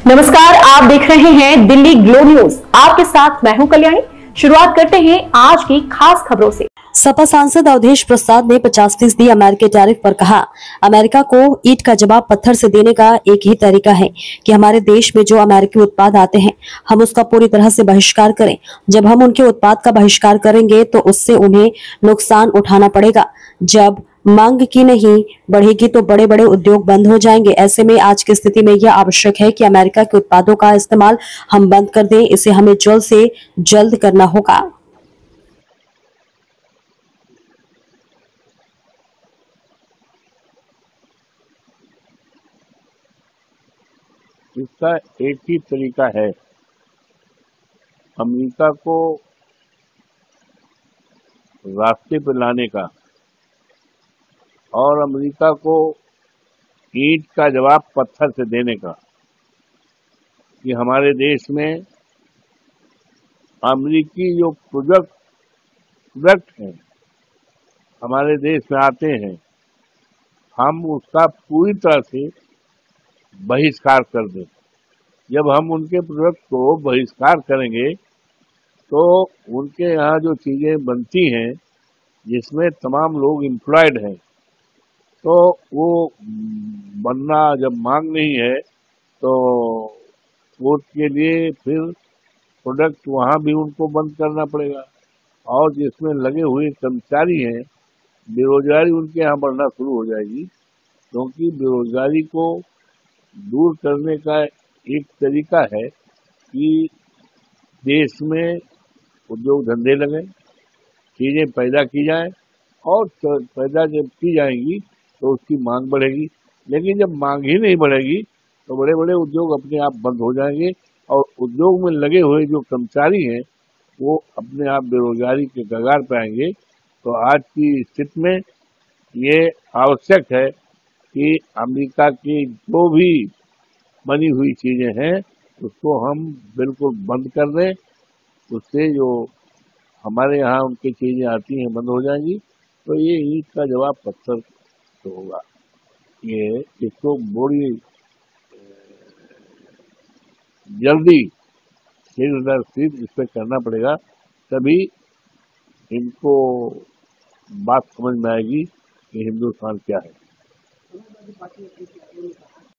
नमस्कार, आप देख रहे हैं दिल्ली ग्लो न्यूज। आपके साथ मैं हूं कल्याणी। शुरुआत करते हैं आज की खास खबरों से। सपा सांसद अवधेश प्रसाद ने 50% अमेरिकी टैरिफ पर कहा, अमेरिका को ईंट का जवाब पत्थर से देने का एक ही तरीका है कि हमारे देश में जो अमेरिकी उत्पाद आते हैं हम उसका पूरी तरह से बहिष्कार करें। जब हम उनके उत्पाद का बहिष्कार करेंगे तो उससे उन्हें नुकसान उठाना पड़ेगा। जब मांग की नहीं बढ़ेगी तो बड़े बड़े उद्योग बंद हो जाएंगे। ऐसे में आज की स्थिति में यह आवश्यक है कि अमेरिका के उत्पादों का इस्तेमाल हम बंद कर दें। इसे हमें जल्द से जल्द करना होगा। इसका एक ही तरीका है, अमेरिका को रास्ते पर लाने का और अमेरिका को ईंट का जवाब पत्थर से देने का। कि हमारे देश में अमेरिकी जो प्रोडक्ट हैं हमारे देश में आते हैं, हम उसका पूरी तरह से बहिष्कार कर दें। जब हम उनके प्रोडक्ट को बहिष्कार करेंगे तो उनके यहाँ जो चीजें बनती हैं जिसमें तमाम लोग एम्प्लॉयड हैं, तो वो बनना जब मांग नहीं है तो उसके लिए फिर प्रोडक्ट वहाँ भी उनको बंद करना पड़ेगा। और जिसमें लगे हुए कर्मचारी हैं, बेरोजगारी उनके यहाँ बढ़ना शुरू हो जाएगी। क्योंकि बेरोजगारी को दूर करने का एक तरीका है कि देश में उद्योग धंधे लगें, चीजें पैदा की जाएं, और पैदा जब की जाएंगी तो उसकी मांग बढ़ेगी। लेकिन जब मांग ही नहीं बढ़ेगी तो बड़े बड़े उद्योग अपने आप बंद हो जाएंगे और उद्योग में लगे हुए जो कर्मचारी हैं वो अपने आप बेरोजगारी के कगार पर आएंगे। तो आज की स्थिति में ये आवश्यक है कि अमेरिका की जो भी बनी हुई चीजें हैं उसको हम बिल्कुल बंद कर दें। उससे जो हमारे यहाँ उनकी चीजें आती हैं बंद हो जाएंगी। तो ये ईंट का जवाब पत्थर से होगा। ये इसको बड़ी जल्दी शीघ्र दर शीघ्र इस पर करना पड़ेगा, तभी इनको बात समझ में आएगी कि हिंदुस्तान क्या है।